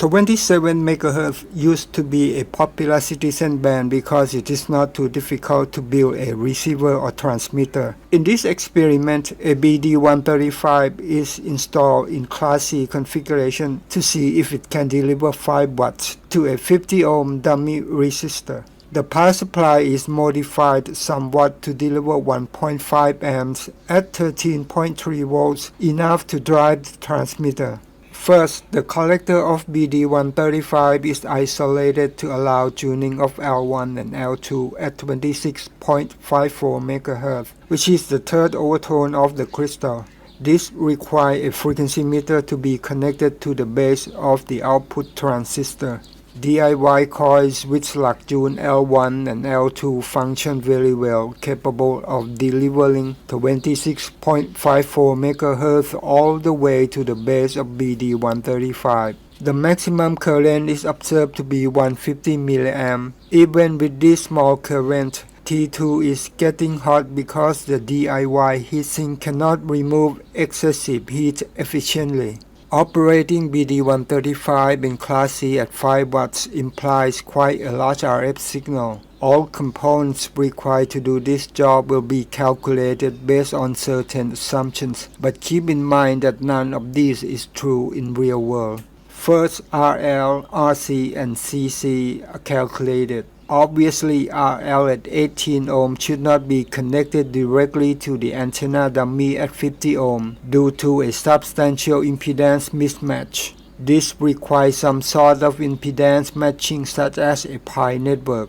27 MHz used to be a popular citizen band because it is not too difficult to build a receiver or transmitter. In this experiment, a BD135 is installed in Class C configuration to see if it can deliver 5 watts to a 50 ohm dummy resistor. The power supply is modified somewhat to deliver 1.5 amps at 13.3 volts, enough to drive the transmitter. First, the collector of BD135 is isolated to allow tuning of L1 and L2 at 26.54 MHz, which is the third overtone of the crystal. This requires a frequency meter to be connected to the base of the output transistor. DIY coils with slug tune L1 and L2 function very well, capable of delivering 26.54 MHz all the way to the base of BD135. The maximum current is observed to be 150 mA. Even with this small current, T2 is getting hot because the DIY heatsink cannot remove excessive heat efficiently. Operating BD135 in Class C at 5 watts implies quite a large RF signal. All components required to do this job will be calculated based on certain assumptions, but keep in mind that none of these is true in real world. First, RL, RC, and CC are calculated. Obviously, RL at 18 ohm should not be connected directly to the antenna dummy at 50 ohm due to a substantial impedance mismatch. This requires some sort of impedance matching such as a pi network.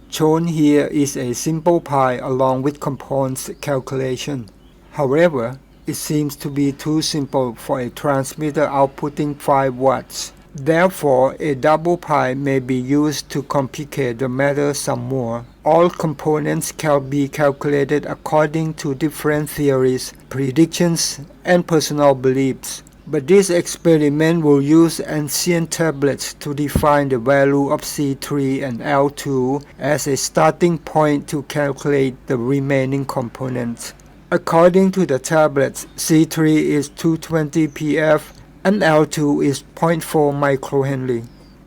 Shown here is a simple pi along with components calculation. However, it seems to be too simple for a transmitter outputting 5 watts. Therefore, a double pi may be used to complicate the matter some more. All components can be calculated according to different theories, predictions, and personal beliefs. But this experiment will use ancient tablets to define the value of C3 and L2 as a starting point to calculate the remaining components. According to the tablets, C3 is 220 pF and L2 is 0.4 microhenry.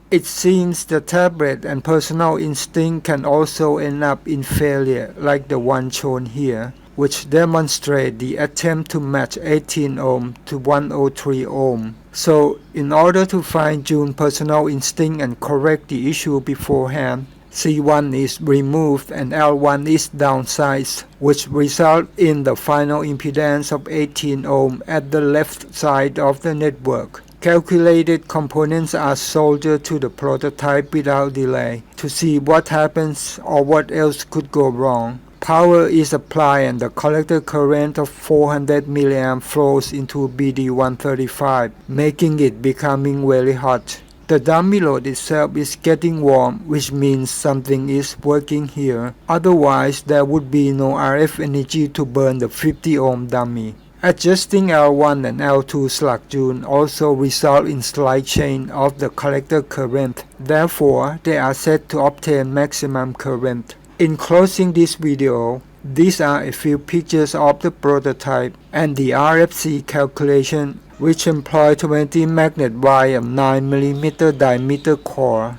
It seems the tablet and personal instinct can also end up in failure like the one shown here, which demonstrate the attempt to match 18 ohm to 103 ohm. So, in order to fine-tune personal instinct and correct the issue beforehand, C1 is removed and L1 is downsized, which results in the final impedance of 18 ohm at the left side of the network. Calculated components are soldered to the prototype without delay to see what happens or what else could go wrong. Power is applied and the collector current of 400 mA flows into BD135, making it becoming very hot. The dummy load itself is getting warm, which means something is working here. Otherwise, there would be no RF energy to burn the 50 ohm dummy. Adjusting L1 and L2 slug tune also result in slight change of the collector current. Therefore, they are set to obtain maximum current. In closing this video, these are a few pictures of the prototype and the RFC calculation, which employ 20 magnet wire 9 mm diameter core.